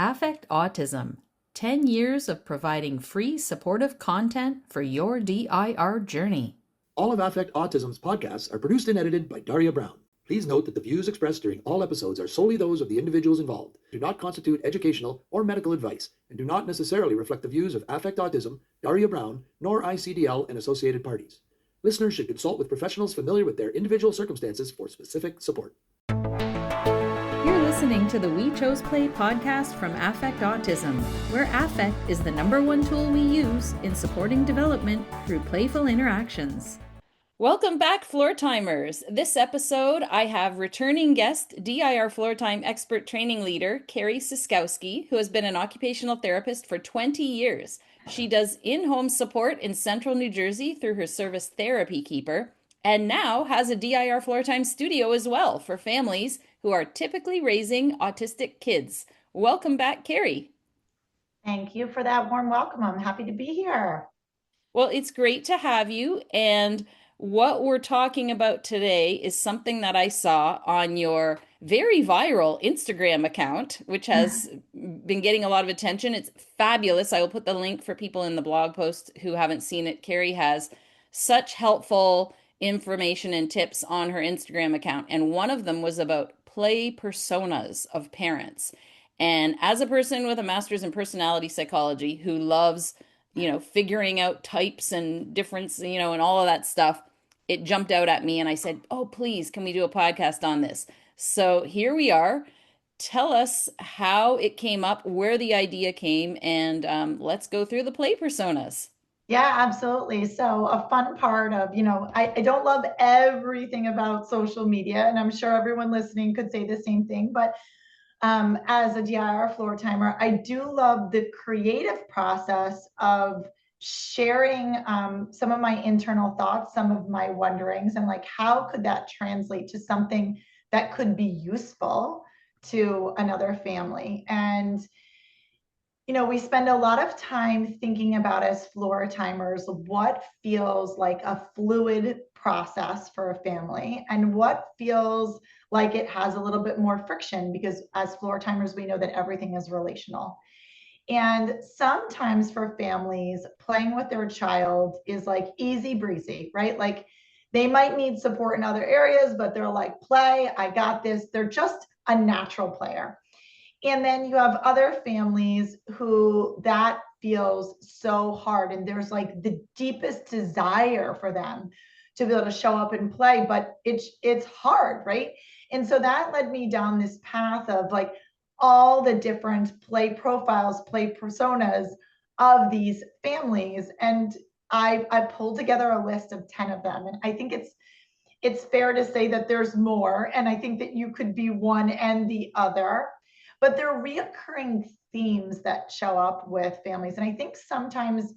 Affect Autism, 10 years of providing free supportive content for your DIR journey. All of Affect Autism's podcasts are produced and edited by Daria Brown. Please note that the views expressed during all episodes are solely those of the individuals involved, do not constitute educational or medical advice, and do not necessarily reflect the views of Affect Autism, Daria Brown, nor ICDL and associated parties. Listeners should consult with professionals familiar with their individual circumstances for specific support. You're listening to the We Chose Play podcast from Affect Autism, where affect is the #1 tool we use in supporting development through playful interactions. Welcome back, Floor Timers. This episode, I have returning guest, DIRFloortime expert training leader, Kerri Ciskowski, who has been an occupational therapist for 20 years. She does in-home support in central New Jersey through her service Therapy Keeper, and now has a DIRFloortime studio as well for families who are typically raising autistic kids. Welcome back, Kerri. Thank you for that warm welcome. I'm happy to be here. Well, it's great to have you, and what we're talking about today is something that I saw on your very viral Instagram account, which has been getting a lot of attention. It's fabulous. I will put the link for people in the blog post who haven't seen it. Kerri has such helpful information and tips on her Instagram account, and one of them was about play personas of parents. And as a person with a master's in personality psychology who loves figuring out types and difference, and all of that stuff, it jumped out at me and I said, oh, please, can we do a podcast on this? So here we are. Tell us how it came up, where the idea came, and let's go through the play personas. Yeah, absolutely. So a fun part of, I don't love everything about social media, and I'm sure everyone listening could say the same thing, but as a DIR floor timer, I do love the creative process of sharing some of my internal thoughts, some of my wonderings, and like, how could that translate to something that could be useful to another family? And, we spend a lot of time thinking about, as floor timers, what feels like a fluid process for a family and what feels like it has a little bit more friction, because as floor timers, we know that everything is relational. And sometimes for families, playing with their child is like easy breezy, right? Like they might need support in other areas, but they're like, play, I got this. They're just a natural player. And then you have other families who that feels so hard, and there's like the deepest desire for them to be able to show up and play, but it's hard, right? And so that led me down this path of like all the different play profiles, play personas of these families. And I pulled together a list of 10 of them. And I think it's fair to say that there's more. And I think that you could be one and the other, but there are reoccurring themes that show up with families. And I think sometimes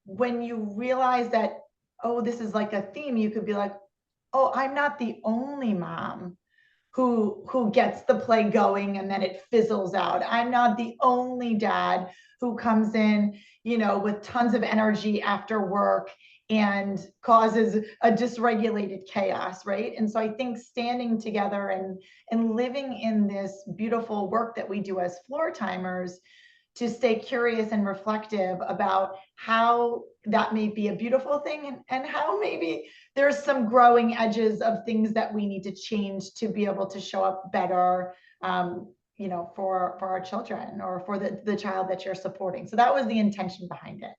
when you realize that, oh, this is like a theme, you could be like, oh, I'm not the only mom who gets the play going and then it fizzles out. I'm not the only dad who comes in, with tons of energy after work and causes a dysregulated chaos, right? And so I think standing together and living in this beautiful work that we do as floor timers to stay curious and reflective about how that may be a beautiful thing and how maybe there's some growing edges of things that we need to change to be able to show up better, for our children or for the child that you're supporting. So that was the intention behind it.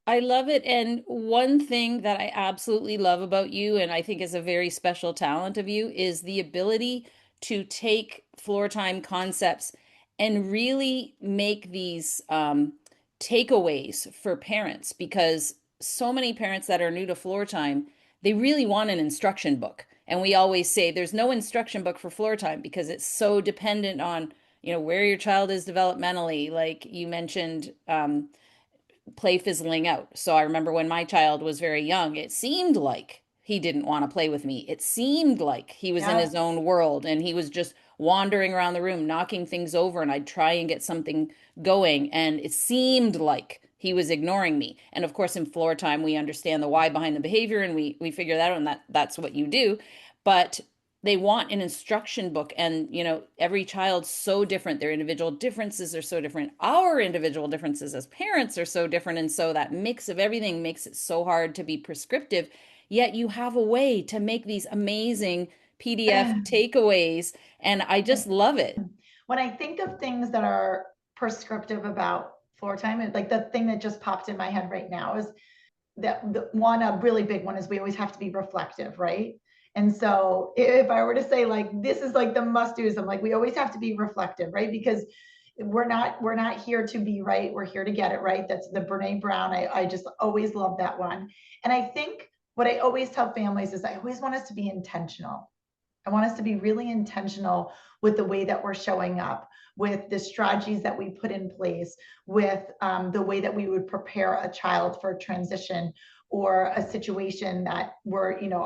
I love it. And one thing that I absolutely love about you, and I think is a very special talent of you, is the ability to take floor time concepts and really make these takeaways for parents, because so many parents that are new to floor time, they really want an instruction book. And we always say there's no instruction book for floor time because it's so dependent on, where your child is developmentally. Like you mentioned, play fizzling out. So I remember when my child was very young, it seemed like he didn't want to play with me. It seemed like he was in his own world and he was just wandering around the room, knocking things over, and I'd try and get something going. And it seemed like he was ignoring me. And of course, in floor time, we understand the why behind the behavior and we figure that out, and that's what you do. But they want an instruction book, and every child's so different. Their individual differences are so different. Our individual differences as parents are so different, and so that mix of everything makes it so hard to be prescriptive. Yet you have a way to make these amazing PDF takeaways, and I just love it. When I think of things that are prescriptive about floor time, like the thing that just popped in my head right now is that a really big one is we always have to be reflective, right? And so if I were to say like this is like the must do's, I'm like we always have to be reflective, right? Because we're not here to be right, we're here to get it right. That's the Brene Brown. I just always love that one. And I think what I always tell families is I always want us to be intentional. I want us to be really intentional with the way that we're showing up, with the strategies that we put in place, with the way that we would prepare a child for a transition or a situation that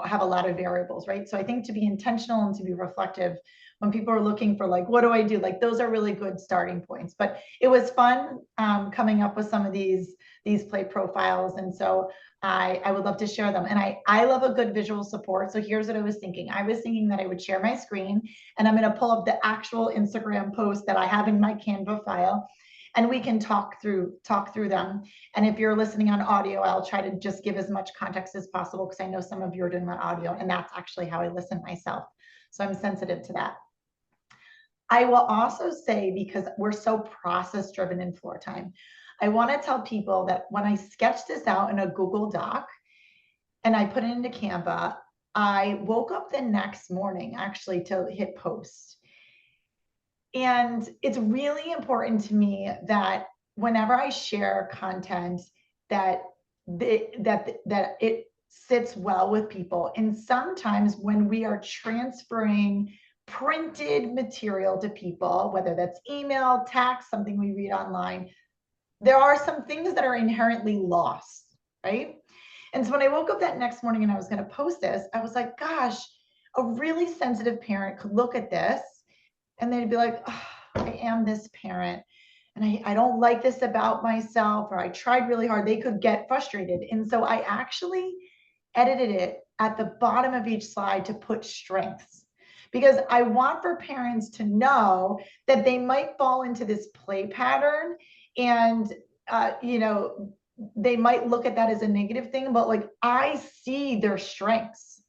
have a lot of variables, right? So I think to be intentional and to be reflective when people are looking for like, what do I do? Like those are really good starting points. But it was fun coming up with some of these play profiles. And so I would love to share them. And I love a good visual support. So here's what I was thinking. I was thinking that I would share my screen and I'm going to pull up the actual Instagram post that I have in my Canva file and we can talk through them. And if you're listening on audio, I'll try to just give as much context as possible because I know some of you are doing that audio and that's actually how I listen myself. So I'm sensitive to that. I will also say, because we're so process driven in floor time, I want to tell people that when I sketched this out in a Google Doc and I put it into Canva, I woke up the next morning actually to hit post. And it's really important to me that whenever I share content that it sits well with people. And sometimes when we are transferring printed material to people, whether that's email, text, something we read online, there are some things that are inherently lost, right? And so when I woke up that next morning and I was going to post this, I was like, gosh, a really sensitive parent could look at this and they'd be like, oh, I am this parent and I don't like this about myself, or I tried really hard. They could get frustrated. And so I actually edited it at the bottom of each slide to put strengths, because I want for parents to know that they might fall into this play pattern and, they might look at that as a negative thing, but like I see their strengths.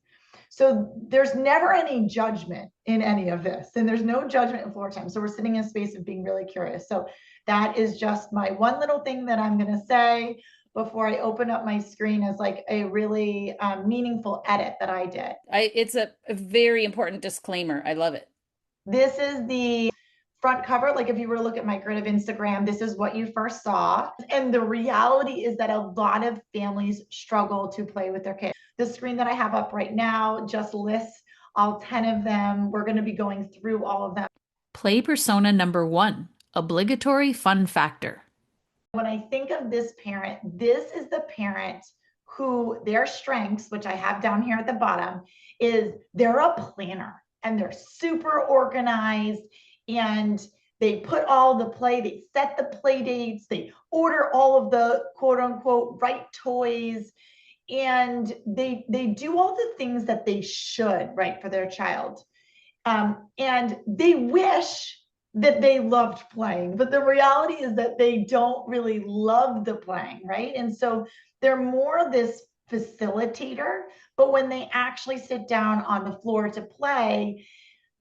So there's never any judgment in any of this, and there's no judgment in floor time. So we're sitting in a space of being really curious. So that is just my one little thing that I'm going to say before I open up my screen as like a really meaningful edit that I did. It's a very important disclaimer. I love it. This is the front cover. Like if you were to look at my grid of Instagram, this is what you first saw. And the reality is that a lot of families struggle to play with their kids. The screen that I have up right now just lists all 10 of them. We're going to be going through all of them. Play persona number 1, obligatory fun factor. When I think of this parent, this is the parent who their strengths, which I have down here at the bottom, is they're a planner and they're super organized and they put all the play, they set the play dates, they order all of the quote unquote right toys, and they do all the things that they should, right, for their child. And they wish that they loved playing, but the reality is that they don't really love the playing, right? And so they're more this facilitator, but when they actually sit down on the floor to play,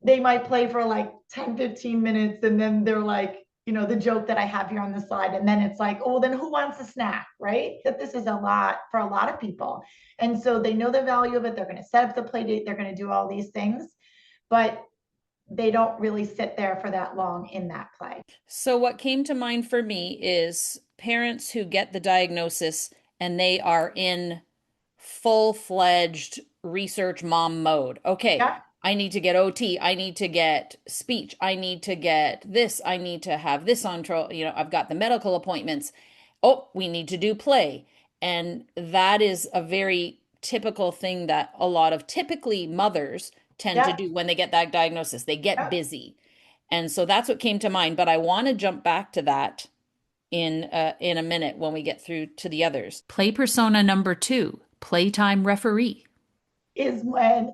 they might play for like 10, 15 minutes. And then they're like, the joke that I have here on the slide. And then it's like, oh, then who wants a snack, right? That this is a lot for a lot of people. And so they know the value of it. They're going to set up the play date. They're going to do all these things, but they don't really sit there for that long in that play. So what came to mind for me is parents who get the diagnosis and they are in full-fledged research mom mode. Okay, Yeah. I need to get OT. I need to get speech. I need to get this. I need to have this on trial. I've got the medical appointments. Oh, we need to do play. And that is a very typical thing that a lot of typically mothers tend to do when they get that diagnosis. They get busy. And so that's what came to mind. But I want to jump back to that in a minute when we get through to the others. Play persona number 2, playtime referee. Is when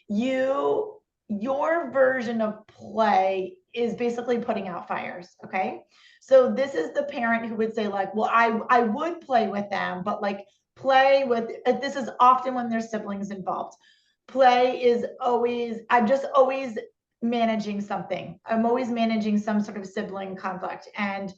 you your version of play is basically putting out fires. Okay. So this is the parent who would say like, well, I would play with them, but like play with, this is often when there's siblings involved. Play is always, I'm just always managing something. I'm always managing some sort of sibling conflict. And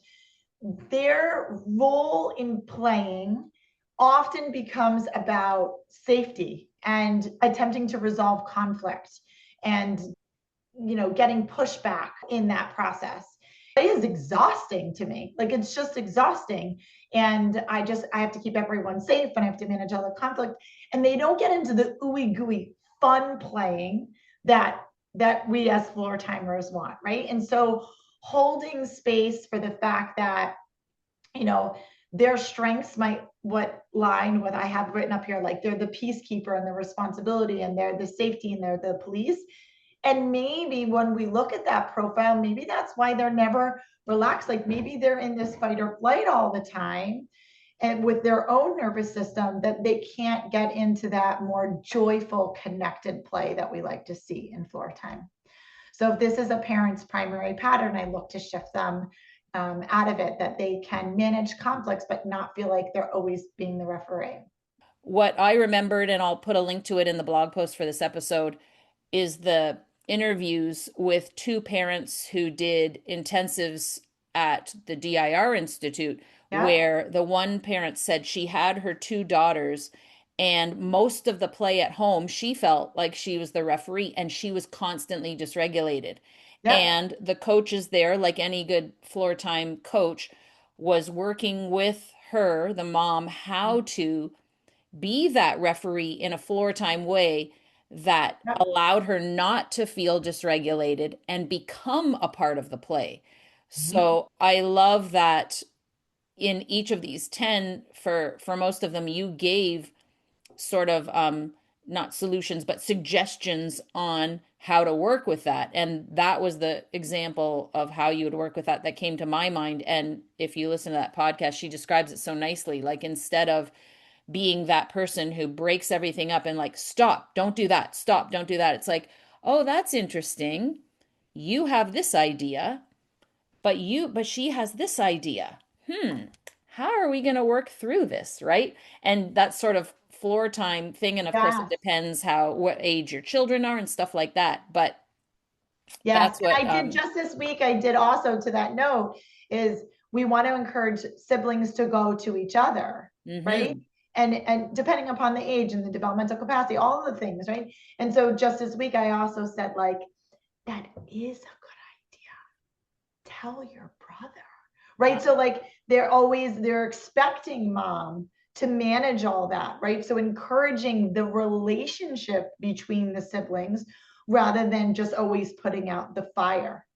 their role in playing often becomes about safety and attempting to resolve conflict and getting pushback in that process. It is exhausting to me. Like it's just exhausting. And I have to keep everyone safe and I have to manage all the conflict. And they don't get into the ooey gooey fun playing that we as floor timers want, right? And so holding space for the fact that their strengths might what I have written up here, like they're the peacekeeper and the responsibility and they're the safety and they're the police. And maybe when we look at that profile, maybe that's why they're never relaxed. Like maybe they're in this fight or flight all the time and with their own nervous system that they can't get into that more joyful, connected play that we like to see in floor time. So if this is a parent's primary pattern, I look to shift them out of it, that they can manage conflicts, but not feel like they're always being the referee. What I remembered, and I'll put a link to it in the blog post for this episode, is the interviews with two parents who did intensives at the DIR Institute, Yeah. where the one parent said she had her two daughters, and most of the play at home, she felt like she was the referee and she was constantly dysregulated. Yeah. And the coaches there, like any good floor time coach, was working with her, the mom, how to be that referee in a floor time way that Yeah. allowed her not to feel dysregulated and become a part of the play. So I love that in each of these 10, for most of them, you gave sort of not solutions but suggestions on how to work with that, and that was the example of how you would work with that that came to my mind. And if you listen to that podcast, she describes it so nicely, like instead of being that person who breaks everything up and like, stop, don't do that, stop, don't do that, it's like, oh, that's interesting, you have this idea, but she has this idea. How are we going to work through this, right? And that sort of floor time thing, and of course it Yes. depends what age your children are and stuff like that, but Yes. that's what And I did just this week, I did also to that note is we want to encourage siblings to go to each other, right? And depending upon the age and the developmental capacity, all of the things, right? And so just this week, I also said like, that is a good idea. Tell your brother, right? So like they're expecting mom to manage all that, right? So encouraging the relationship between the siblings rather than just always putting out the fire.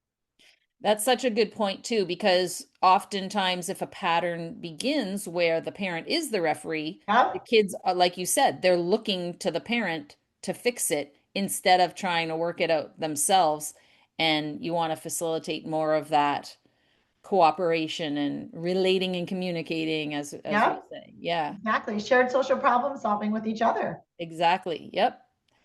That's such a good point too, because oftentimes if a pattern begins where the parent is the referee, the Yeah. kids are, like you said, they're looking to the parent to fix it instead of trying to work it out themselves. And you want to facilitate more of that cooperation and relating and communicating, as we Yeah. say. Yeah, Exactly. Shared social problem solving with each other. exactly. Yep.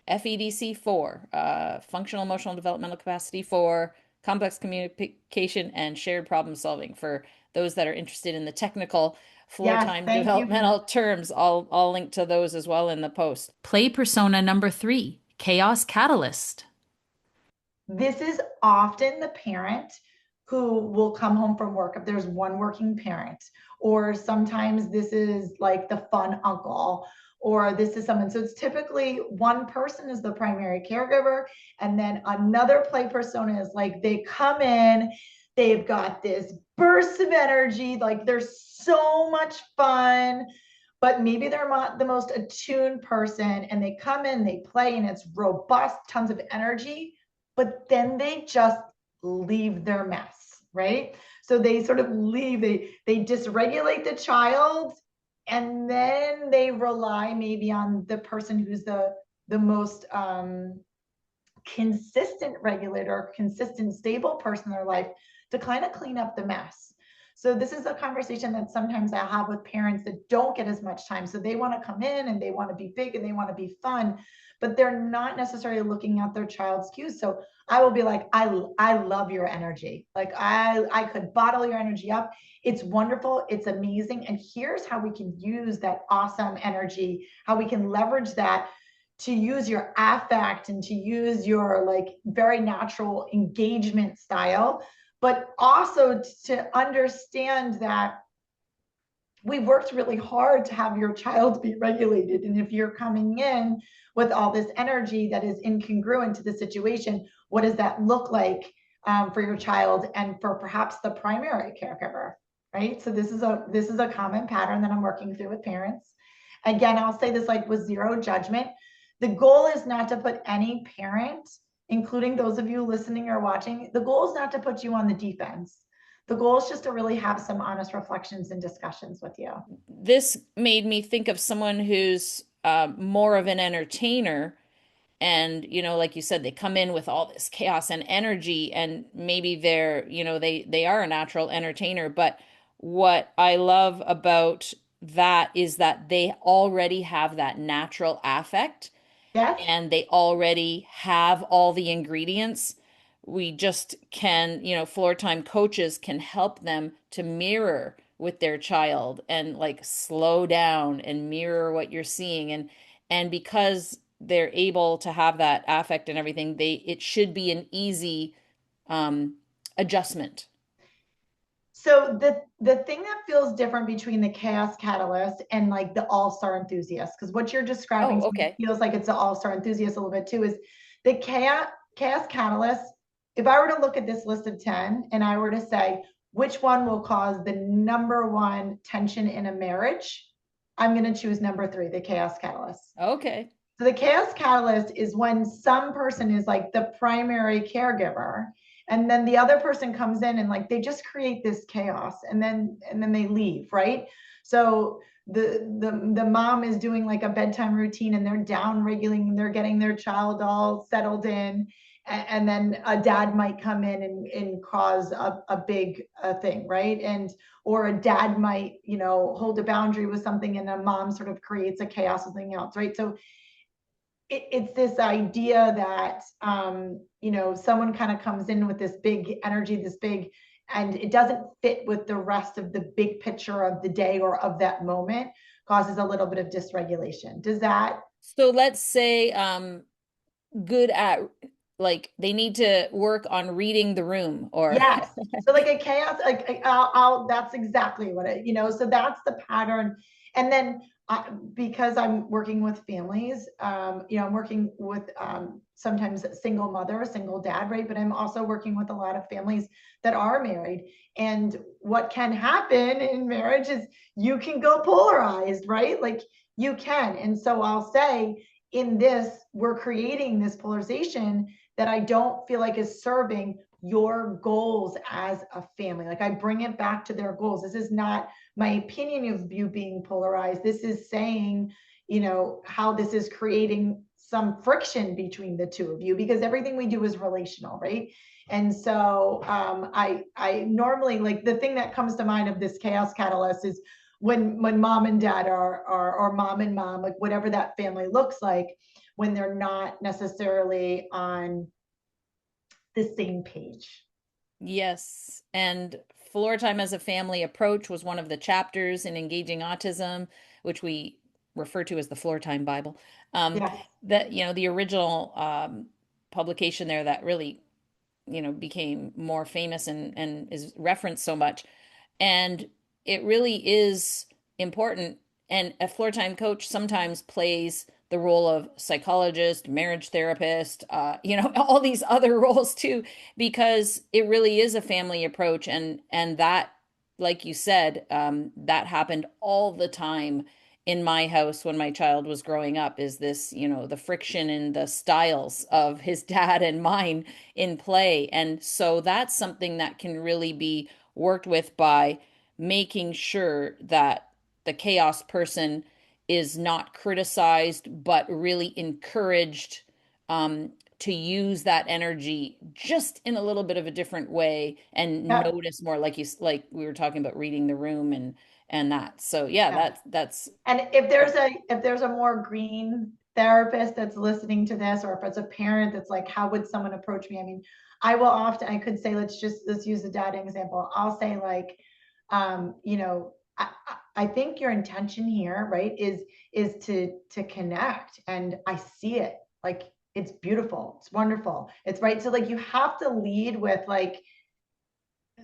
FEDC 4, functional emotional developmental capacity 4, complex communication and shared problem solving, for those that are interested in the technical floor Yes. time Thank you. developmental terms. I'll link to those as well in the post. Play persona number 3, chaos catalyst. This is often the parent who will come home from work if there's one working parent, or sometimes this is like the fun uncle, or this is someone. So it's typically one person is the primary caregiver, and then another play persona is like they come in, they've got this burst of energy, like they're so much fun, but maybe they're not the most attuned person, and they come in, they play, and it's robust, tons of energy, but then they just leave their mess, right? So they sort of leave, they dysregulate the child, and then they rely maybe on the person who's the most consistent regulator, consistent, stable person in their life to kind of clean up the mess. So this is a conversation that sometimes I have with parents that don't get as much time. So they want to come in and they want to be big and they want to be fun, but they're not necessarily looking at their child's cues. So I will be like, I love your energy. Like I could bottle your energy up. It's wonderful. It's amazing. And here's how we can use that awesome energy, how we can leverage that to use your affect and to use your like very natural engagement style, but also to understand that we worked really hard to have your child be regulated. And if you're coming in with all this energy that is incongruent to the situation, what does that look like for your child and for perhaps the primary caregiver, right? So this is a common pattern that I'm working through with parents. Again, I'll say this like with zero judgment. The goal is not to put any parent, including those of you listening or watching, the goal is not to put you on the defense. The goal is just to really have some honest reflections and discussions with you. This made me think of someone who's more of an entertainer. And, like you said, they come in with all this chaos and energy, and maybe they are a natural entertainer. But what I love about that is that they already have that natural affect Yes. and they already have all the ingredients. We just can, floor time coaches can help them to mirror with their child and like slow down and mirror what you're seeing. And because they're able to have that affect and everything, it should be an easy um adjustment. So the thing that feels different between the chaos catalyst and like the all-star enthusiast, because what you're describing Oh, to me okay. feels like it's the all-star enthusiast a little bit too, is the chaos catalyst. If I were to look at this list of 10 and I were to say which one will cause the number one tension in a marriage, I'm going to choose number 3, the chaos catalyst. Okay. So the chaos catalyst is when some person is like the primary caregiver and then the other person comes in and like they just create this chaos and then they leave, right? So the mom is doing like a bedtime routine and they're down regulating, they're getting their child all settled in, and then a dad might come in and cause a big thing, right? And or a dad might hold a boundary with something and a mom sort of creates a chaos with something else, right? So it's this idea that someone kind of comes in with this big energy, this big, and it doesn't fit with the rest of the big picture of the day or of that moment, causes a little bit of dysregulation. Does that? So let's say good at, like, they need to work on reading the room or Yes. So like a chaos, like that's exactly what so that's the pattern. And then because I'm working with families, I'm working with sometimes a single mother, a single dad, right? But I'm also working with a lot of families that are married. And what can happen in marriage is you can go polarized, right? Like you can. And so I'll say in this, we're creating this polarization that I don't feel like is serving your goals as a family. Like I bring it back to their goals. This is not my opinion of you being polarized. This is saying, how this is creating some friction between the two of you because everything we do is relational, right? And so I normally like the thing that comes to mind of this chaos catalyst is when mom and dad are or mom and mom, like whatever that family looks like, when they're not necessarily on the same page. yes. And floor time as a family approach was one of the chapters in Engaging Autism, which we refer to as the Floor Time Bible. Um, Yes. that, the original publication there that really, became more famous and is referenced so much. And it really is important. And a floor time coach sometimes plays the role of psychologist, marriage therapist, all these other roles too, because it really is a family approach. And that, like you said, that happened all the time in my house when my child was growing up, is this, the friction in the styles of his dad and mine in play. And so that's something that can really be worked with by making sure that the chaos person is not criticized, but really encouraged to use that energy just in a little bit of a different way and Yeah. notice more, like we were talking about reading the room and that. So yeah, Yeah. that's And if there's a more green therapist that's listening to this, or if it's a parent that's like, how would someone approach me? I mean, I could say, let's use the dad example. I'll say like, you know, I think your intention here, right, is to connect, and I see it. Like, it's beautiful, it's wonderful, it's right. So like, you have to lead with like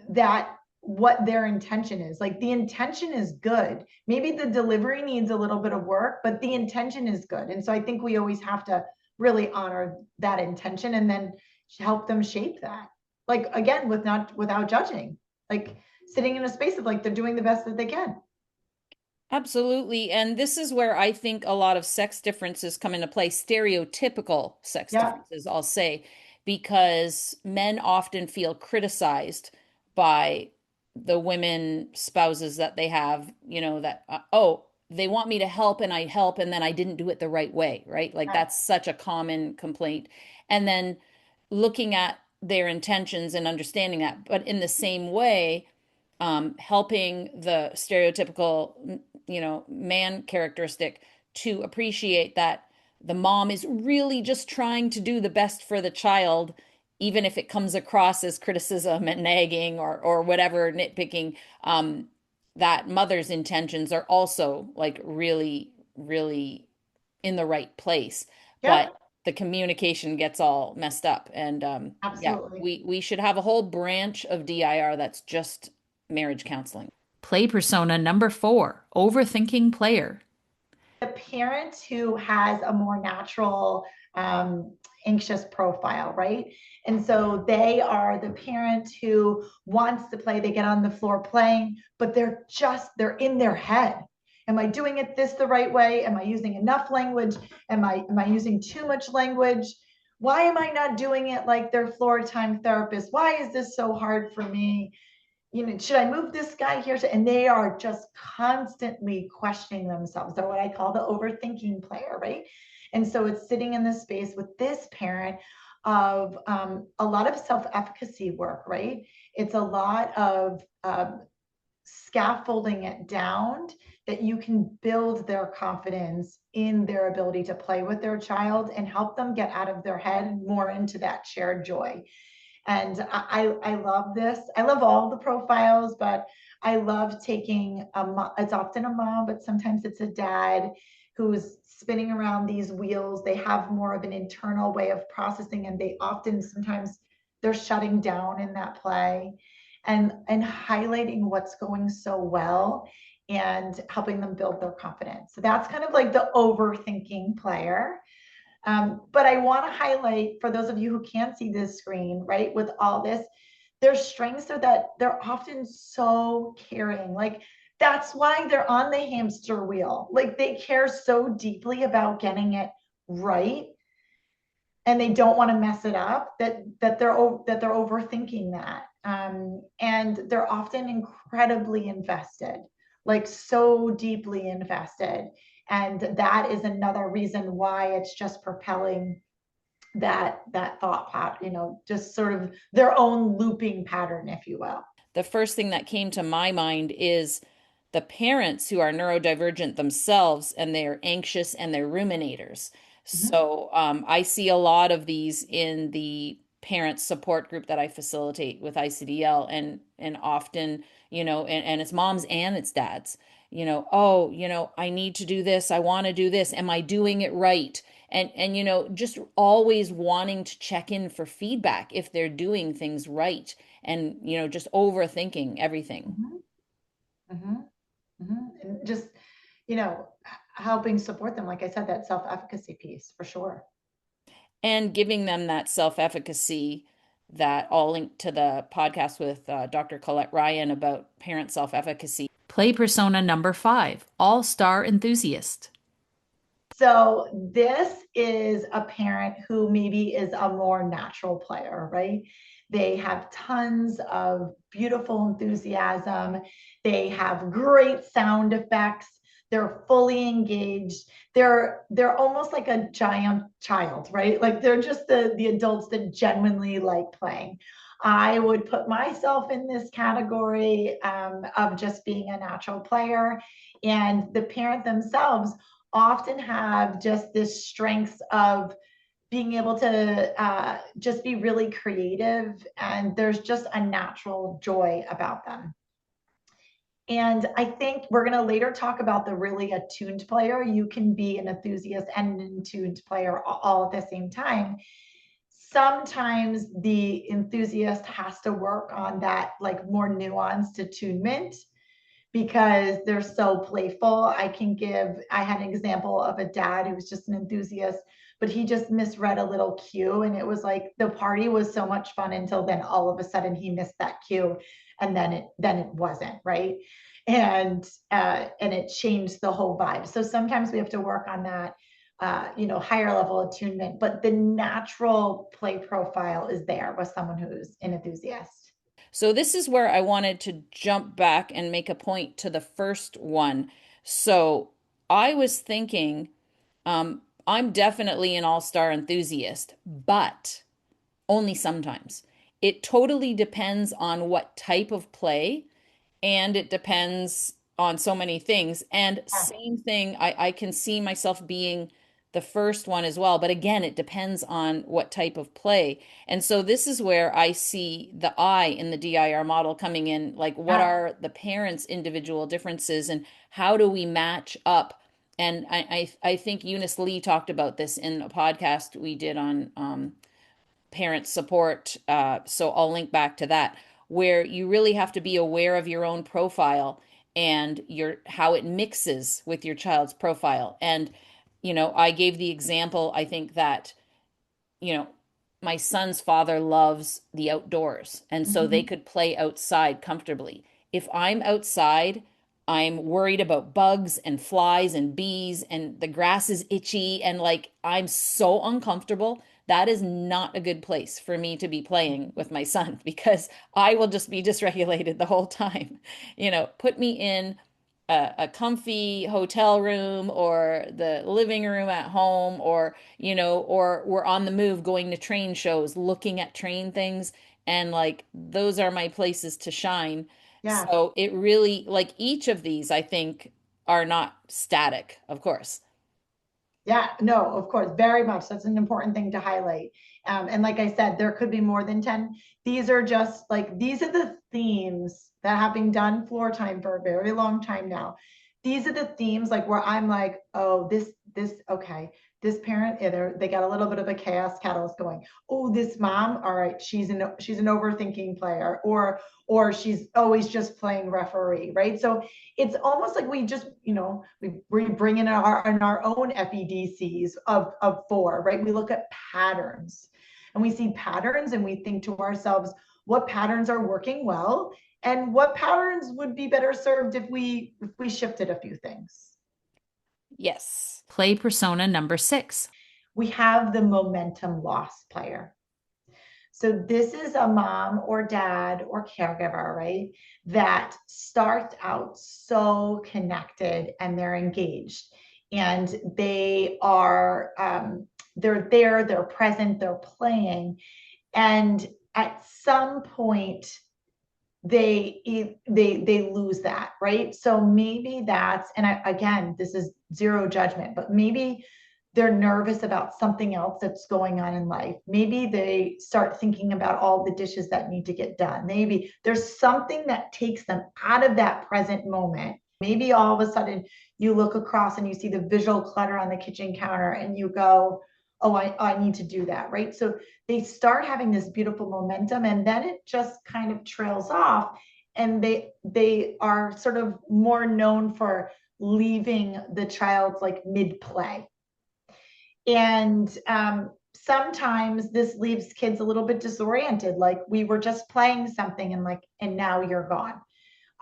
that, what their intention is. Like, the intention is good. Maybe the delivery needs a little bit of work, but the intention is good. And so I think we always have to really honor that intention and then help them shape that. Like, again, without judging, like sitting in a space of like, they're doing the best that they can. Absolutely. And this is where I think a lot of sex differences come into play, stereotypical sex Yeah. differences, I'll say, because men often feel criticized by the women spouses that they have, that, oh, they want me to help and I help and then I didn't do it the right way, right? Like Yeah. that's such a common complaint. And then looking at their intentions and understanding that, but in the same way, helping the stereotypical, man characteristic to appreciate that the mom is really just trying to do the best for the child, even if it comes across as criticism and nagging or whatever, nitpicking. That mother's intentions are also like really, really in the right place, Yeah. but the communication gets all messed up. And yeah, Absolutely. we should have a whole branch of DIR that's just marriage counseling. Play persona number 4, overthinking player. The parent who has a more natural anxious profile, right? And so they are the parent who wants to play, they get on the floor playing, but they're in their head. Am I doing it this the right way? Am I using enough language? Am I using too much language? Why am I not doing it like their floor time therapist? Why is this so hard for me? Should I move this guy here? And they are just constantly questioning themselves. They're what I call the overthinking player, right? And so it's sitting in this space with this parent of a lot of self-efficacy work, right? It's a lot of scaffolding it down that you can build their confidence in their ability to play with their child and help them get out of their head more into that shared joy. And I love this. I love all the profiles, but I love taking it's often a mom, but sometimes it's a dad who's spinning around these wheels. They have more of an internal way of processing, and they often sometimes they're shutting down in that play and highlighting what's going so well and helping them build their confidence. So that's kind of like the overthinking player. But I want to highlight for those of you who can't see this screen, right, with all this, their strengths are that they're often so caring. Like, that's why they're on the hamster wheel. Like, they care so deeply about getting it right, and they don't want to mess it up, that they're overthinking that. And they're often incredibly invested, like so deeply invested. And that is another reason why it's just propelling that thought pattern, just sort of their own looping pattern, if you will. The first thing that came to my mind is the parents who are neurodivergent themselves and they're anxious and they're ruminators. Mm-hmm. So I see a lot of these in the parent support group that I facilitate with ICDL, and often, and it's moms and it's dads, oh, I need to do this, I want to do this, am I doing it right? And just always wanting to check in for feedback if they're doing things right, and just overthinking everything. Mm-hmm. Mm-hmm. Mm-hmm. And just, you know, helping support them, like I said, that self-efficacy piece for sure. And giving them that self-efficacy, that all linked to the podcast with Dr. Colette Ryan about parent self-efficacy. Play persona number 5, all-star enthusiast. So this is a parent who maybe is a more natural player, right? They have tons of beautiful enthusiasm. They have great sound effects. They're fully engaged. They're almost like a giant child, right? Like, they're just the adults that genuinely like playing. I would put myself in this category of just being a natural player, and the parent themselves often have just this strength of being able to just be really creative, and there's just a natural joy about them. And I think we're going to later talk about the really attuned player. You can be an enthusiast and an attuned player all at the same time. Sometimes the enthusiast has to work on that like more nuanced attunement because they're so playful. I had an example of a dad who was just an enthusiast, but he just misread a little cue. And it was like the party was so much fun until then all of a sudden he missed that cue. And then it wasn't, right? And it changed the whole vibe. So sometimes we have to work on that, higher level attunement, but the natural play profile is there with someone who's an enthusiast. So this is where I wanted to jump back and make a point to the first one. So I was thinking, I'm definitely an all-star enthusiast, but only sometimes. It totally depends on what type of play, and it depends on so many things. And same thing, I can see myself being the first one as well. But again, it depends on what type of play. And so this is where I see the I in the DIR model coming in. Like, what Yeah. are the parents' individual differences and how do we match up? And I think Eunice Lee talked about this in a podcast we did on parent support. So I'll link back to that, where you really have to be aware of your own profile and your how it mixes with your child's profile. And, I gave the example, I think that, you know, my son's father loves the outdoors, and so they Mhm. could play outside comfortably. If I'm outside, I'm worried about bugs and flies and bees, and the grass is itchy, and like I'm so uncomfortable. That is not a good place for me to be playing with my son because I will just be dysregulated the whole time. Put me in a comfy hotel room or the living room at home, or we're on the move going to train shows, looking at train things. And like, those are my places to shine. Yeah. So it really, like, each of these, I think, are not static, of course. Yeah, no, of course, very much. That's an important thing to highlight. And like I said, there could be more than 10. These are just like, these are the themes that, having done floor time for a very long time now, these are the themes like where I'm like, oh, okay, this parent, either they got a little bit of a chaos catalyst going. Oh, this mom, all right, she's an overthinking player, or she's always just playing referee, right? So it's almost like we just, we bring in our own FEDCs of four, right? We look at patterns and we see patterns and we think to ourselves, what patterns are working well and what patterns would be better served if we shifted a few things. Yes. Play persona number 6. We have the momentum loss player. So this is a mom or dad or caregiver, right? That starts out so connected and they're engaged and they're there, they're present, they're playing. And at some point, they lose that, right? So maybe again, this is zero judgment, but maybe they're nervous about something else that's going on in life. Maybe they start thinking about all the dishes that need to get done. Maybe there's something that takes them out of that present moment. Maybe all of a sudden you look across and you see the visual clutter on the kitchen counter and you go, oh, I need to do that, right? So they start having this beautiful momentum and then it just kind of trails off, and they are sort of more known for leaving the child's like mid play. And sometimes this leaves kids a little bit disoriented, like we were just playing something and now you're gone.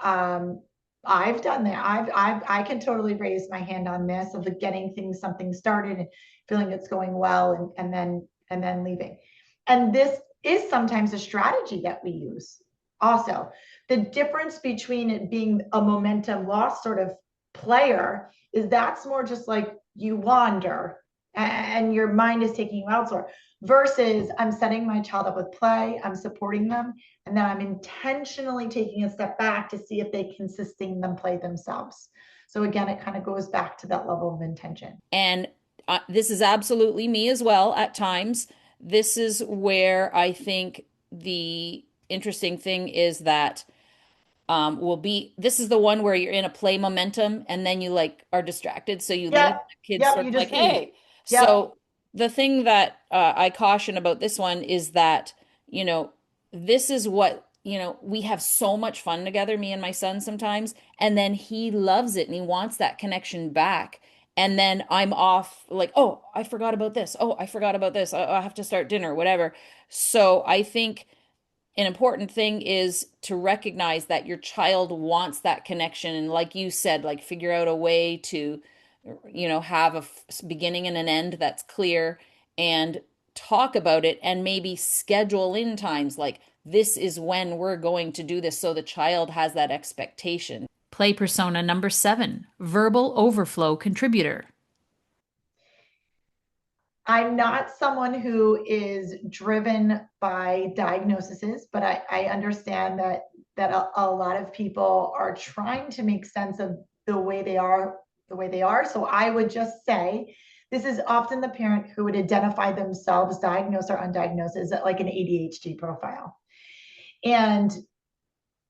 um, I've done that. I can totally raise my hand on this of getting something started and feeling it's going well, and then leaving. And this is sometimes a strategy that we use. Also, the difference between it being a momentum loss sort of player is that's more just like you wander, and your mind is taking you elsewhere. Versus I'm setting my child up with play, I'm supporting them, and then I'm intentionally taking a step back to see if they can sustain them play themselves. So again, it kind of goes back to that level of intention. And this is absolutely me as well at times. This is where I think the interesting thing is that will be this is the one where you're in a play momentum and then you like are distracted. So you leave, Yep. the kids Yep. sort You of like, just leave. hey. Yep. So the thing that I caution about this one is that, you know, this is what, you know, we have so much fun together, me and my son sometimes, and then he loves it and he wants that connection back. And then I'm off like, oh, I forgot about this. Oh, I forgot about this. I have to start dinner, whatever. So I think an important thing is to recognize that your child wants that connection. And like you said, like figure out a way to, you know, have a beginning and an end that's clear and talk about it and maybe schedule in times like this is when we're going to do this so the child has that expectation. Play persona number 7, verbal overflow contributor. I'm not someone who is driven by diagnoses, but I understand that a lot of people are trying to make sense of the way they are. So I would just say this is often the parent who would identify themselves diagnosed or undiagnosed as like an ADHD profile. And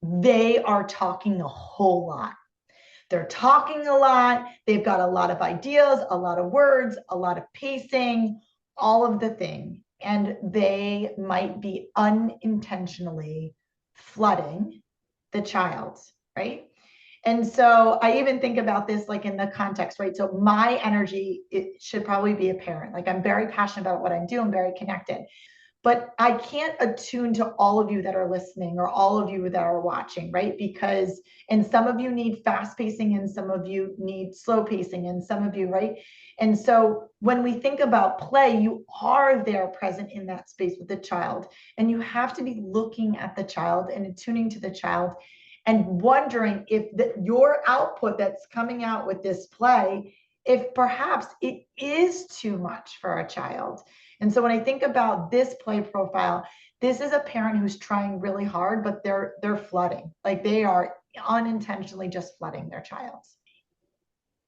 they are talking a whole lot. They're talking a lot. They've got a lot of ideas, a lot of words, a lot of pacing, all of the thing. And they might be unintentionally flooding the child, right? And so I even think about this like in the context, right? So my energy, it should probably be a parent. Like I'm very passionate about what I do. I'm very connected, but I can't attune to all of you that are listening or all of you that are watching, right? Because, and some of you need fast pacing and some of you need slow pacing and some of you, right? And so when we think about play, you are there present in that space with the child, and you have to be looking at the child and attuning to the child and wondering if your output that's coming out with this play, if perhaps it is too much for a child. And so when I think about this play profile, this is a parent who's trying really hard, but they're flooding. Like they are unintentionally just flooding their child.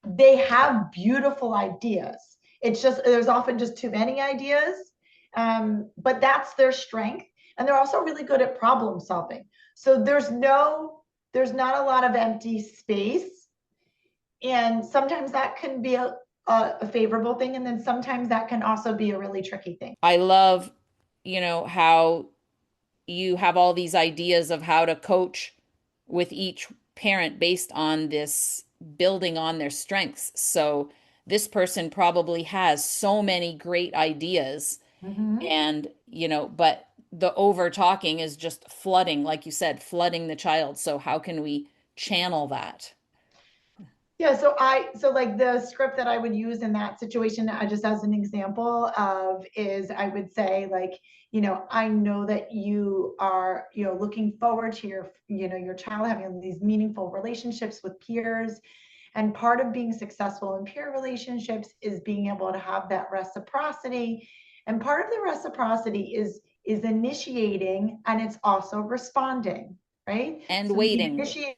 They have beautiful ideas. It's just there's often just too many ideas, but that's their strength, and they're also really good at problem solving. So there's not a lot of empty space, and sometimes that can be a favorable thing, and then sometimes that can also be a really tricky thing. I love, you know, how you have all these ideas of how to coach with each parent based on this building on their strengths. So this person probably has so many great ideas Mm-hmm. and, you know, but the over talking is just flooding, like you said, flooding the child. So how can we channel that? Yeah, so like the script that I would use in that situation, just as an example of is I would say like, I know that you are, looking forward to your child having these meaningful relationships with peers. And part of being successful in peer relationships is being able to have that reciprocity. And part of the reciprocity is initiating and it's also responding, right? And So we need waiting.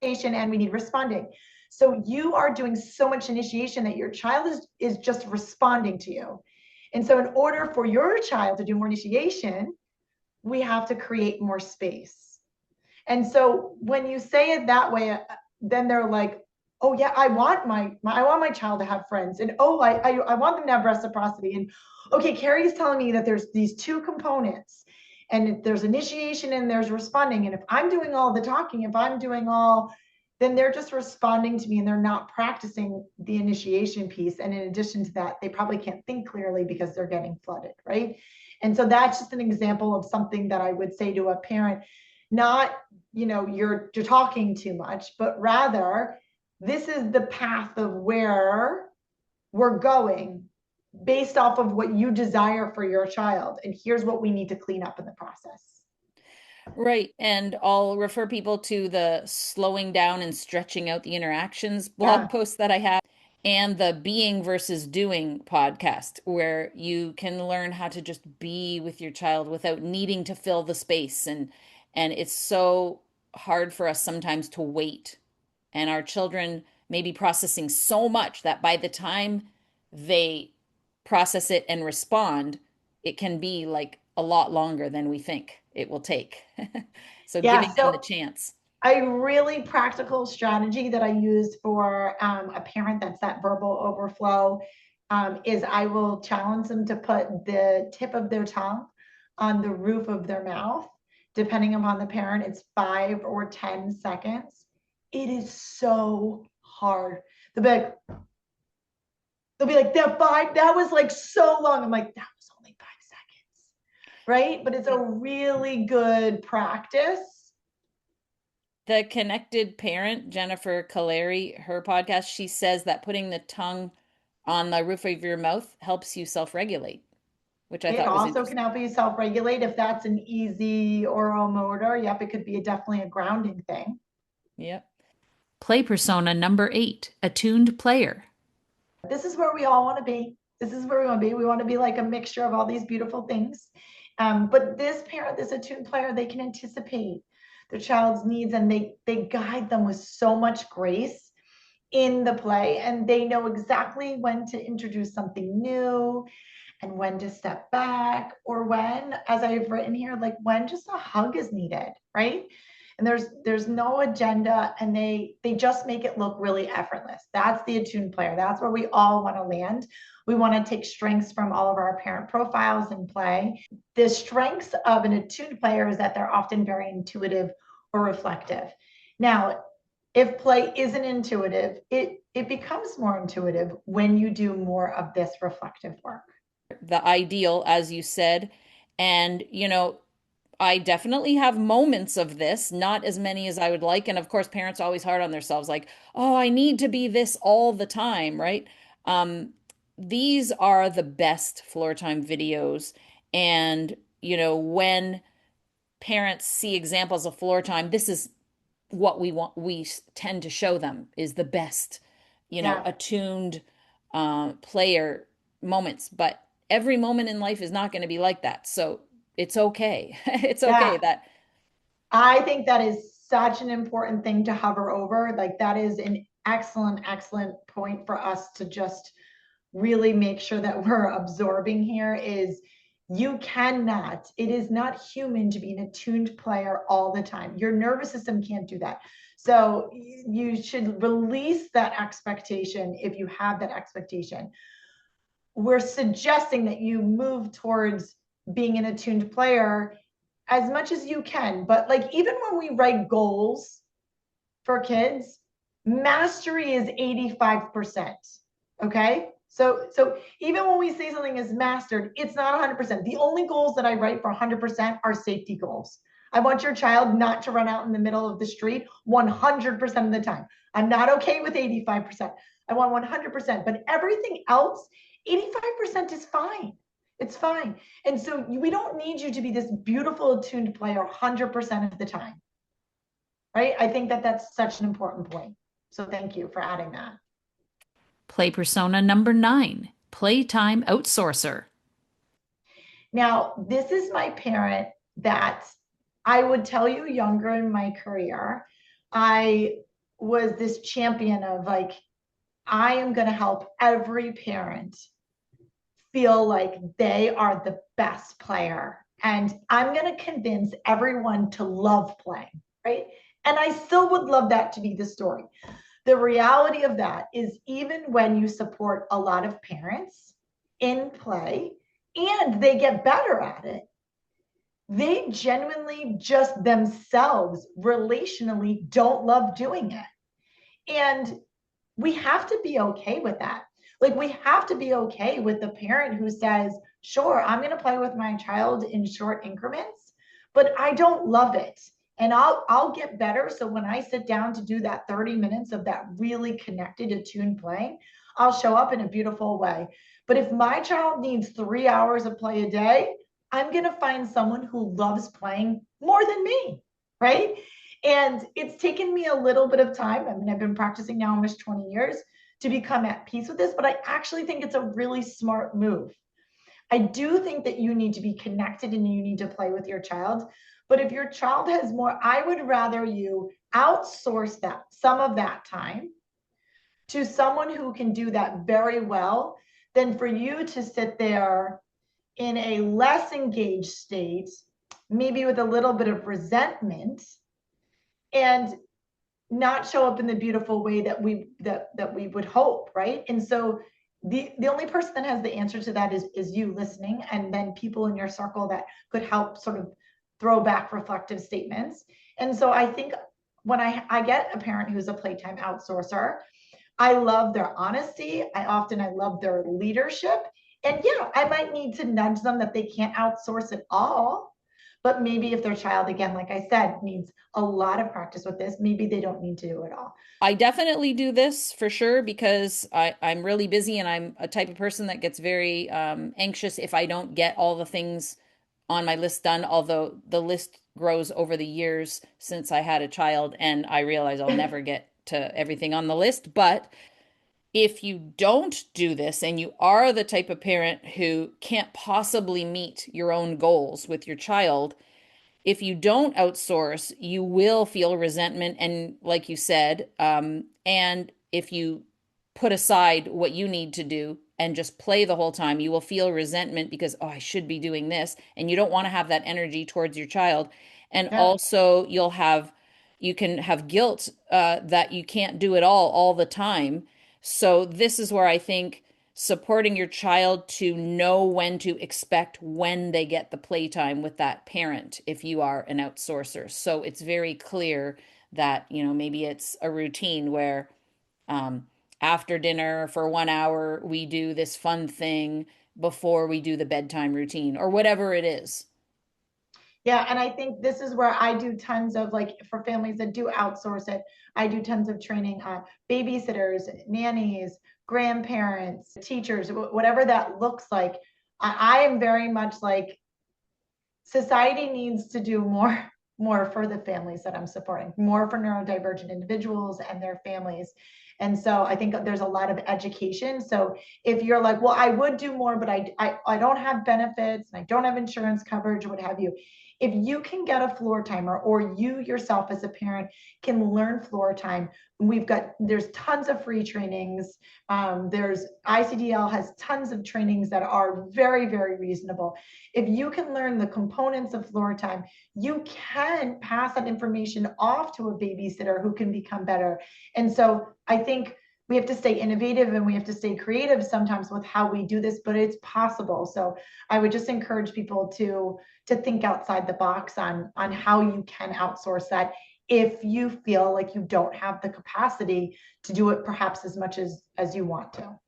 initiation and we need responding. So you are doing so much initiation that your child is just responding to you. And so in order for your child to do more initiation, we have to create more space. And so when you say it that way, then they're like, oh yeah, I want my child to have friends. And oh, I want them to have reciprocity. And okay, Kerri is telling me that there's these two components, and there's initiation and there's responding. And if I'm doing all the talking, if I'm doing all, then they're just responding to me and they're not practicing the initiation piece. And in addition to that, they probably can't think clearly because they're getting flooded, right? And so that's just an example of something that I would say to a parent, not, you're talking too much, but rather this is the path of where we're going based off of what you desire for your child. And here's what we need to clean up in the process. Right. And I'll refer people to the slowing down and stretching out the interactions Yeah. blog post that I have. And the being versus doing podcast, where you can learn how to just be with your child without needing to fill the space. And it's so hard for us sometimes to wait. And our children may be processing so much that by the time they process it and respond, it can be like a lot longer than we think it will take. So Yeah, giving them the so chance. a really practical strategy that I use for a parent that's that verbal overflow is I will challenge them to put the tip of their tongue on the roof of their mouth. Depending upon the parent, it's 5 or 10 seconds. It is so hard. They'll be like, that was like so long. I'm like, that was only 5 seconds, right? But it's a really good practice. The Connected Parent, Jennifer Caleri, her podcast, she says that putting the tongue on the roof of your mouth helps you self-regulate, which I It thought was also can interesting. help you self-regulate if that's an easy oral motor. Yep, it could be definitely a grounding thing. Yep. Play persona number 8, attuned player. This is where we all want to be. This is where we want to be. We want to be like a mixture of all these beautiful things. But this parent, this attuned player, they can anticipate their child's needs and they guide them with so much grace in the play, and they know exactly when to introduce something new and when to step back, or when, as I've written here, like when just a hug is needed, right? And there's no agenda, and they just make it look really effortless. That's the attuned player. That's where we all want to land. We want to take strengths from all of our parent profiles and play. The strengths of an attuned player is that they're often very intuitive or reflective. Now, if play isn't intuitive, it becomes more intuitive when you do more of this reflective work. The ideal, as you said. And, I definitely have moments of this, not as many as I would like. And of course, parents are always hard on themselves, like, oh, I need to be this all the time, right? Um, these are the best floor time videos. And, when parents see examples of floor time, this is what we tend to show them is the best, Yeah. attuned player moments. But every moment in life is not going to be like that. So it's okay. It's okay Yeah. that I think that is such an important thing to hover over. Like that is an excellent, excellent point for us to just really make sure that we're absorbing here is you cannot, it is not human to be an attuned player all the time. Your nervous system can't do that. So you should release that expectation if you have that expectation. We're suggesting that you move towards being an attuned player as much as you can. But like even when we write goals for kids, mastery is 85%. Okay. So even when we say something is mastered, it's not 100%. The only goals that I write for 100% are safety goals. I want your child not to run out in the middle of the street 100% of the time. I'm not okay with 85%. I want 100%, but everything else, 85% is fine. It's fine. And so we don't need you to be this beautiful attuned player 100% of the time. Right? I think that that's such an important point. So thank you for adding that. play persona number 9, playtime outsourcer. Now, this is my parent that I would tell you younger in my career, I was this champion of like, I am going to help every parent feel like they are the best player. And I'm going to convince everyone to love playing, right? And I still would love that to be the story. The reality of that is, even when you support a lot of parents in play and they get better at it, they genuinely just themselves relationally don't love doing it. And we have to be okay with that. Like, we have to be okay with the parent who says, sure, I'm going to play with my child in short increments, but I don't love it. And I'll get better. So when I sit down to do that 30 minutes of that really connected, attuned playing, I'll show up in a beautiful way. But if my child needs 3 hours of play a day, I'm going to find someone who loves playing more than me, right? And it's taken me a little bit of time. I mean, I've been practicing now almost 20 years to become at peace with this, but I actually think it's a really smart move. I do think that you need to be connected and you need to play with your child. But if your child has more, I would rather you outsource that, some of that time, to someone who can do that very well than for you to sit there in a less engaged state, maybe with a little bit of resentment, and not show up in the beautiful way that we would hope, right? And so the only person that has the answer to that is you listening, and then people in your circle that could help sort of throw back reflective statements. And so I think when I get a parent who's a playtime outsourcer, I love their honesty. I love their leadership. And yeah, I might need to nudge them that they can't outsource it all. But maybe if their child, again, like I said, needs a lot of practice with this, maybe they don't need to do it all. I definitely do this for sure because I'm really busy and I'm a type of person that gets very anxious if I don't get all the things on my list done, although the list grows over the years since I had a child and I realize I'll never get to everything on the list. But if you don't do this and you are the type of parent who can't possibly meet your own goals with your child, if you don't outsource, you will feel resentment. And like you said, and if you put aside what you need to do and just play the whole time, you will feel resentment because, oh, I should be doing this. And you don't want to have that energy towards your child. And Yeah. also, you can have guilt that you can't do it all the time. So, this is where I think supporting your child to know when to expect when they get the playtime with that parent if you are an outsourcer. So it's very clear that, maybe it's a routine where um, after dinner for 1 hour, we do this fun thing before we do the bedtime routine or whatever it is. Yeah, and I think this is where I do tons of, like, for families that do outsource it, I do tons of training on babysitters, nannies, grandparents, teachers, whatever that looks like. I am very much like, society needs to do more for the families that I'm supporting, more for neurodivergent individuals and their families. And so I think there's a lot of education. So if you're like, well, I would do more, but I don't have benefits and I don't have insurance coverage or what have you, if you can get a floor timer, or you yourself as a parent can learn floor time, there's tons of free trainings. There's ICDL has tons of trainings that are very, very reasonable. If you can learn the components of floor time, you can pass that information off to a babysitter who can become better. And so I think we have to stay innovative and we have to stay creative sometimes with how we do this, but it's possible. So I would just encourage people to think outside the box on how you can outsource that if you feel like you don't have the capacity to do it perhaps as much as you want to.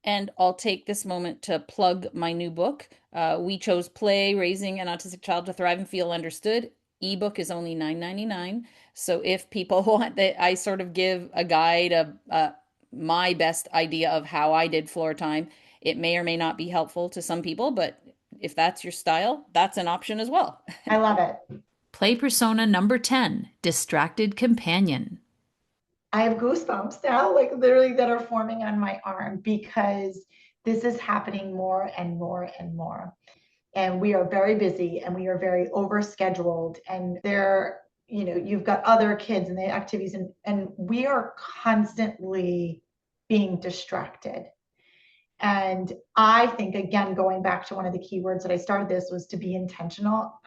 And I'll take this moment to plug my new book. We chose Play, Raising an Autistic Child to Thrive and Feel Understood. Ebook is only $9.99. So if people want that, I sort of give a guide of my best idea of how I did floor time. It may or may not be helpful to some people, but if that's your style, that's an option as well. I love it. Play persona number 10, Distracted Companion. I have goosebumps now, like literally that are forming on my arm, because this is happening more and more and more. And we are very busy and we are very overscheduled, and you've got other kids and the activities, and we are constantly being distracted. And I think, again, going back to one of the key words that I started this was to be intentional.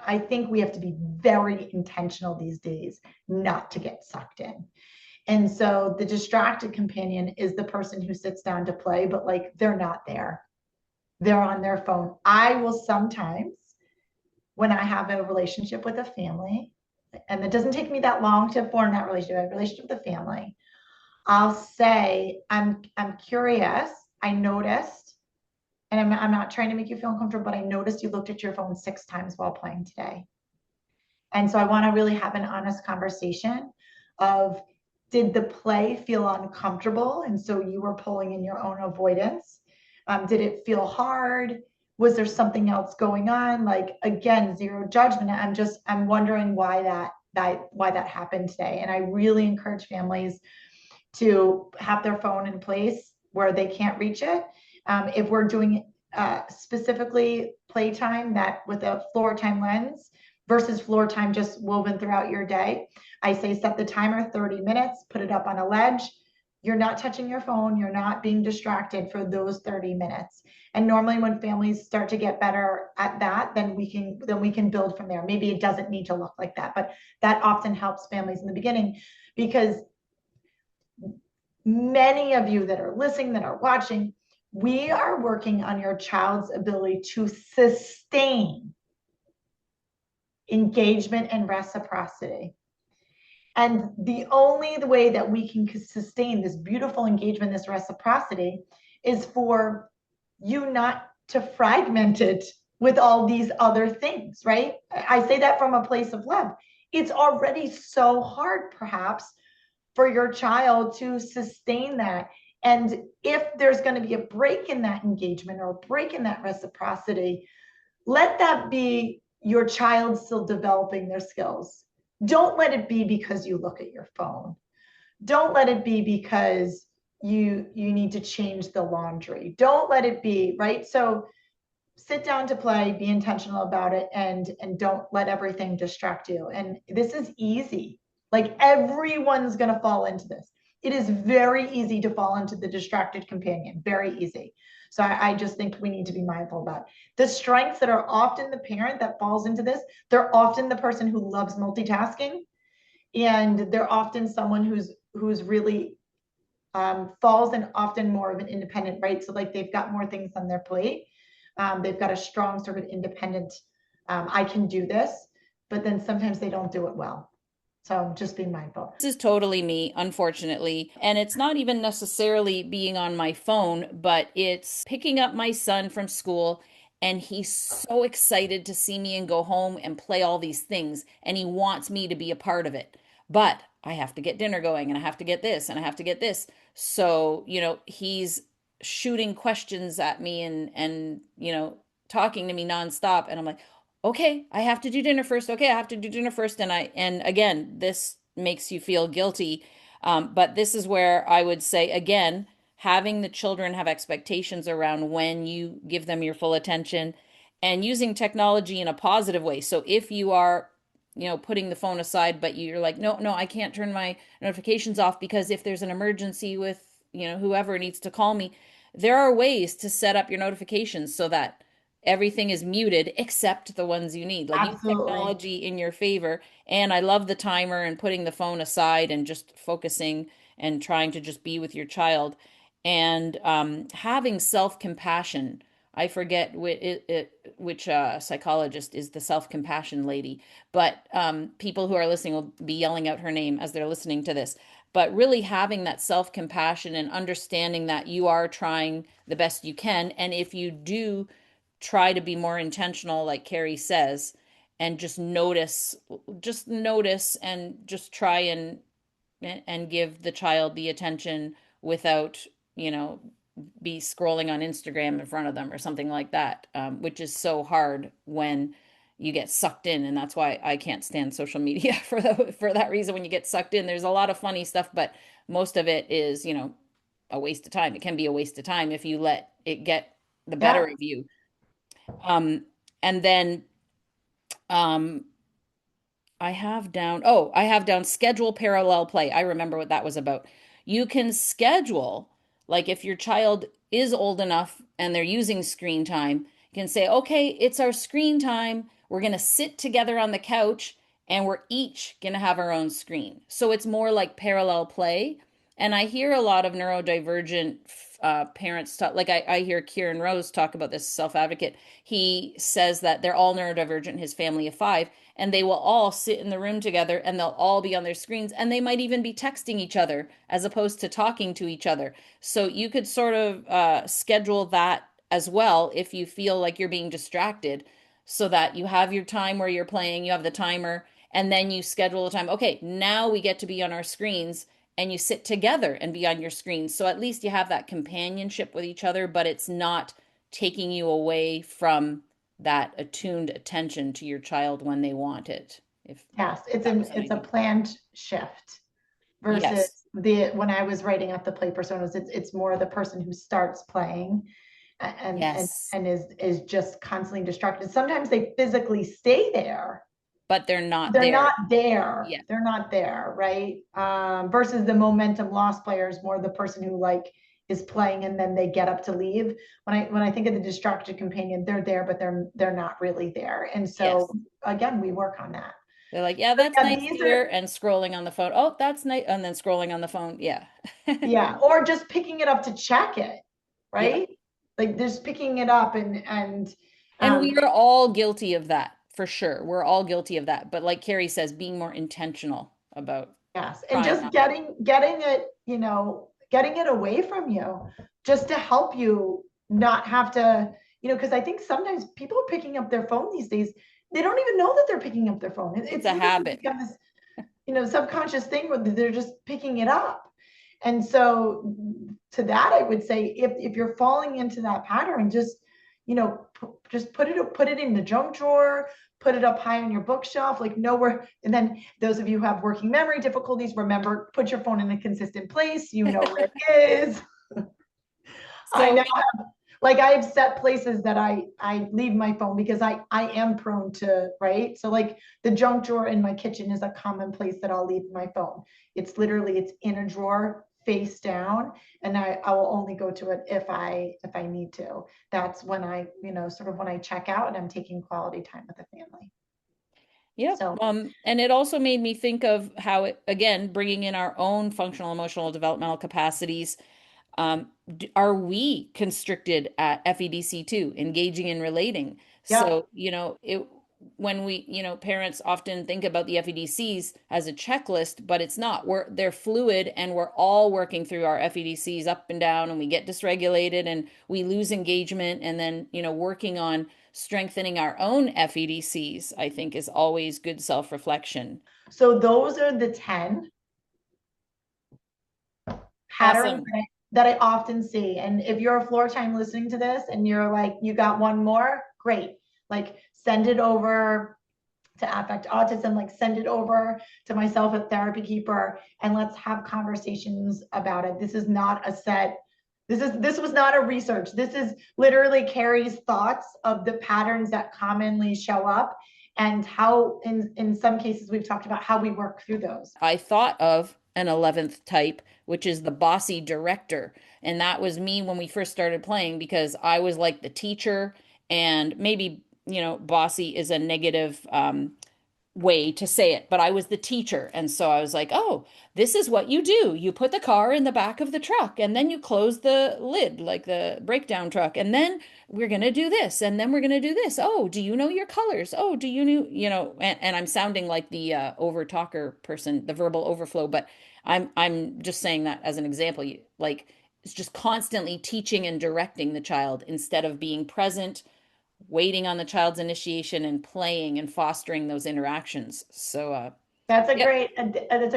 I think we have to be very intentional these days not to get sucked in. And so the distracted companion is the person who sits down to play, but like they're not there. They're on their phone. I will sometimes, when I have a relationship with a family, and it doesn't take me that long to form that relationship, a relationship with a family, I'll say, I'm curious. I noticed, and I'm not trying to make you feel uncomfortable, but I noticed you looked at your phone 6 times while playing today. And so I want to really have an honest conversation of, did the play feel uncomfortable? And so you were pulling in your own avoidance. Did it feel hard? Was there something else going on? Like, again, zero judgment. I'm wondering why that happened today. And I really encourage families to have their phone in place where they can't reach it. If we're doing specifically playtime that with a floor time lens versus floor time just woven throughout your day, I say set the timer 30 minutes, put it up on a ledge. You're not touching your phone. You're not being distracted for those 30 minutes. And normally when families start to get better at that, then we can build from there. Maybe it doesn't need to look like that, but that often helps families in the beginning, because many of you that are listening, that are watching, we are working on your child's ability to sustain engagement and reciprocity. And the only way that we can sustain this beautiful engagement, this reciprocity, is for you not to fragment it with all these other things, right? I say that from a place of love. It's already so hard, perhaps, for your child to sustain that. And if there's going to be a break in that engagement or a break in that reciprocity, let that be your child still developing their skills. Don't let it be because you look at your phone. Don't let it be because you need to change the laundry. Don't let it be, right? So sit down to play, be intentional about it, and don't let everything distract you. And this is easy. Like, everyone's going to fall into this. It is very easy to fall into the distracted companion, very easy. So I just think we need to be mindful about the strengths that are often the parent that falls into this. They're often the person who loves multitasking, and they're often someone who's really falls in often more of an independent, right? So like they've got more things on their plate. They've got a strong sort of independent, I can do this, but then sometimes they don't do it well. So just be mindful. This is totally me, unfortunately. And it's not even necessarily being on my phone, but it's picking up my son from school. And he's so excited to see me and go home and play all these things. And he wants me to be a part of it. But I have to get dinner going, and I have to get this, and I have to get this. So, he's shooting questions at me and talking to me nonstop. And I'm like, okay, I have to do dinner first. Okay, I have to do dinner first. And again, this makes you feel guilty. But this is where I would say, again, having the children have expectations around when you give them your full attention and using technology in a positive way. So if you are, putting the phone aside, but you're like, no, no, I can't turn my notifications off because if there's an emergency with, whoever needs to call me, there are ways to set up your notifications so that everything is muted except the ones you need. Like, use Absolutely. technology in your favor. And I love the timer and putting the phone aside and just focusing and trying to just be with your child and having self-compassion. I forget which psychologist is the self-compassion lady, but people who are listening will be yelling out her name as they're listening to this. But really having that self-compassion and understanding that you are trying the best you can. And if you do try to be more intentional, like Kerri says, and just notice and just try and give the child the attention without, you know, be scrolling on Instagram in front of them or something like that, which is so hard when you get sucked in. And that's why I can't stand social media for that reason. When you get sucked in, there's a lot of funny stuff, but most of it is, a waste of time. It can be a waste of time if you let it get the better Yeah. of you. Um, and then um, I have down schedule parallel play. I remember what that was about. You can schedule, like if your child is old enough and they're using screen time, you can say, okay, it's our screen time. We're going to sit together on the couch and we're each going to have our own screen. So it's more like parallel play. And I hear a lot of neurodivergent parents talk, like I hear Kieran Rose talk about this self-advocate. He says that they're all neurodivergent in his family of five, and they will all sit in the room together and they'll all be on their screens and they might even be texting each other as opposed to talking to each other. So you could sort of schedule that as well if you feel like you're being distracted so that you have your time where you're playing, you have the timer, and then you schedule a time. Okay, now we get to be on our screens and you sit together and be on your screens. So at least you have that companionship with each other, but it's not taking you away from that attuned attention to your child when they want it. If Yes, that was it's a anything. planned shift versus Yes. when I was writing up the play personas, it's more the person who starts playing Yes. and is just constantly distracted. Sometimes they physically stay there. But they're not They're there. not there. Yeah. They're not there, right? Versus the momentum lost players, more the person who like is playing and then they get up to leave. When I think of the distracted companion, they're there, but they're not really there. And so Yes. again, we work on that. They're like, yeah, But that's yeah, nice these here, are and scrolling on the phone. Oh, that's nice, and then scrolling on the phone. Yeah. yeah, or just picking it up to check it, Yeah. right? Like just picking it up And um we are all guilty of that, for sure. We're all guilty of that. But like Kerri says, being more intentional about yes, and trying just not to. getting it, getting it away from you, just to help you not have to, because I think sometimes people are picking up their phone these days. They don't even know that they're picking up their phone. It's It's a literally habit. become this, subconscious thing where they're just picking it up. And so to that, I would say if you're falling into that pattern, just, just put it in the junk drawer, put it up high on your bookshelf, like nowhere. And then those of you who have working memory difficulties, remember, put your phone in a consistent place. You know where it is. I So know, like I have set places that I leave my phone because I am prone to, right? So like the junk drawer in my kitchen is a common place that I'll leave my phone. It's in a drawer face down, and I will only go to it if I need to. That's when I, sort of when I check out and I'm taking quality time with the family. yeah. So And it also made me think of how it, again, bringing in our own functional, emotional, developmental capacities. Are we constricted at FEDC too, engaging and relating? yeah. So, when parents often think about the FEDCs as a checklist, but it's not. They're fluid and we're all working through our FEDCs up and down, and we get dysregulated and we lose engagement. And then, working on strengthening our own FEDCs, I think is always good self-reflection. So those are the 10 patterns Awesome. that I often see. And if you're a floor time listening to this and you're like, you got one more, great. Like send it over to Affect Autism, like send it over to myself at Therapy Keeper, and let's have conversations about it. This is not a set. This was not a research. This is literally Kerri's thoughts of the patterns that commonly show up and how in some cases we've talked about how we work through those. I thought of an 11th type, which is the bossy director. And that was me when we first started playing because I was like the teacher, and maybe, bossy is a negative way to say it, but I was the teacher. And so I was like, oh, this is what you do. You put the car in the back of the truck and then you close the lid, like the breakdown truck. And then we're going to do this. And then we're going to do this. Oh, do you know your colors? Oh, do you know, and I'm sounding like the over talker person, the verbal overflow, but I'm just saying that as an example. Like it's just constantly teaching and directing the child instead of being present, waiting on the child's initiation and playing and fostering those interactions. So, yep. That's a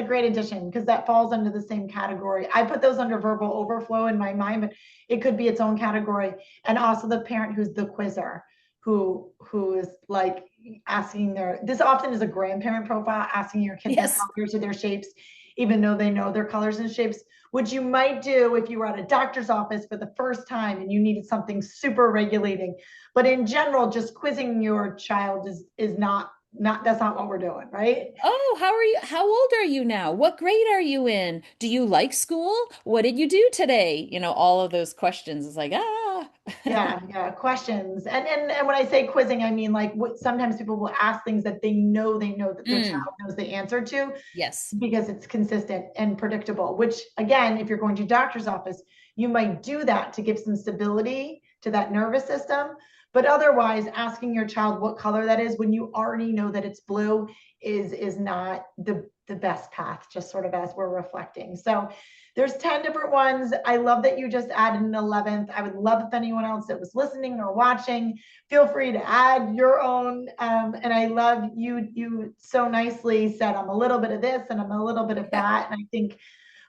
great addition because that falls under the same category. I put those under verbal overflow in my mind, but it could be its own category. And also the parent who's the quizzer, who is like asking this often is a grandparent profile, asking your kid their Yes. colors or their shapes, even though they know their colors and shapes, which you might do if you were at a doctor's office for the first time and you needed something super regulating. But in general, just quizzing your child is not that's not what we're doing, right? Oh, how are you? How old are you now? What grade are you in? Do you like school? What did you do today? All of those questions. It's like, ah. Yeah, questions. And when I say quizzing, I mean like sometimes people will ask things that they know that their Mm, child knows the answer to yes. because it's consistent and predictable, which again, if you're going to a doctor's office, you might do that to give some stability to that nervous system. But otherwise, asking your child what color that is when you already know that it's blue is not the best path, just sort of as we're reflecting. So there's 10 different ones. I love that you just added an 11th. I would love if anyone else that was listening or watching, feel free to add your own. And I love you so nicely said, I'm a little bit of this and I'm a little bit of Yeah. that. And I think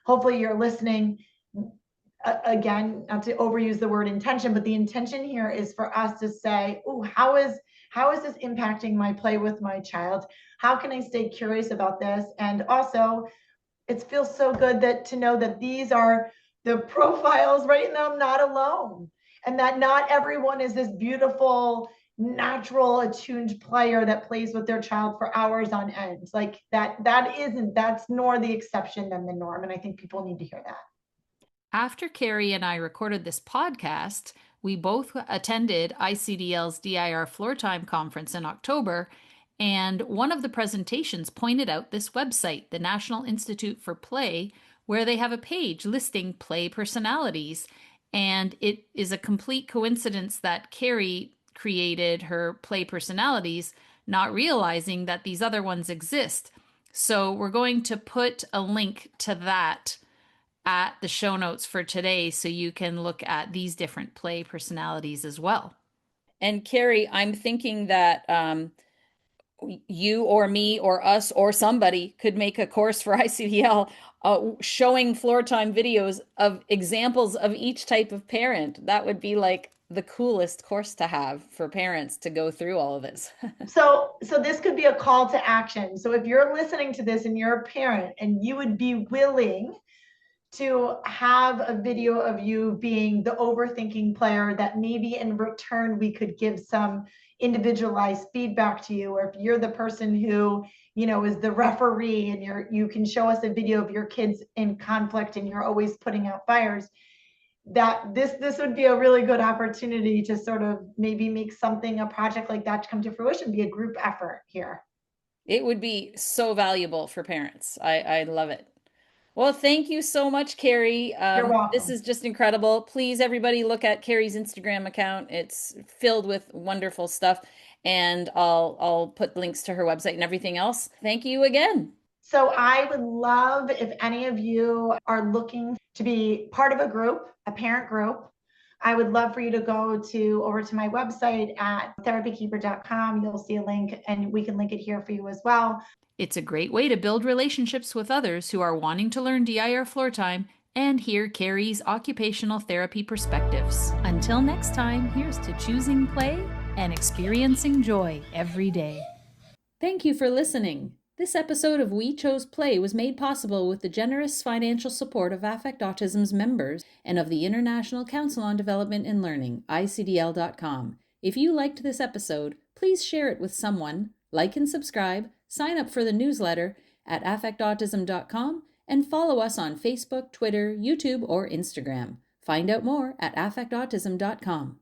hopefully you're listening. Again, not to overuse the word intention, but the intention here is for us to say, oh, how is this impacting my play with my child? How can I stay curious about this? And also, it feels so good that to know that these are the profiles, right? And I'm not alone. And that not everyone is this beautiful, natural, attuned player that plays with their child for hours on end. Like that's nor the exception than the norm. And I think people need to hear that. After Kerri and I recorded this podcast, we both attended ICDL's DIR Floor Time conference in October, and one of the presentations pointed out this website, the National Institute for Play, where they have a page listing play personalities. And it is a complete coincidence that Kerri created her play personalities, not realizing that these other ones exist. So we're going to put a link to that at the show notes for today so you can look at these different play personalities as well. And Kerri, I'm thinking that you or me or us or somebody could make a course for ICDL showing floor time videos of examples of each type of parent. That would be like the coolest course to have for parents to go through all of this. So this could be a call to action. So if you're listening to this and you're a parent and you would be willing to have a video of you being the overthinking player, that maybe in return we could give some individualized feedback to you, or if you're the person who is the referee and you can show us a video of your kids in conflict and you're always putting out fires, that this would be a really good opportunity to sort of maybe make something, a project like that, to come to fruition, be a group effort here. It would be so valuable for parents. I love it. Well, thank you so much, Kerri. You're This welcome. is just incredible. Please, everybody, look at Kerri's Instagram account. It's filled with wonderful stuff, and I'll put links to her website and everything else. Thank you again. So I would love if any of you are looking to be part of a group, a parent group. I would love for you to go over to my website at therapykeeper.com. You'll see a link, and we can link it here for you as well. It's a great way to build relationships with others who are wanting to learn DIR floor time and hear Kerri's occupational therapy perspectives. Until next time, here's to choosing play and experiencing joy every day. Thank you for listening. This episode of We Chose Play was made possible with the generous financial support of Affect Autism's members and of the International Council on Development and Learning, ICDL.com. If you liked this episode, please share it with someone, like and subscribe, sign up for the newsletter at affectautism.com, and follow us on Facebook, Twitter, YouTube, or Instagram. Find out more at affectautism.com.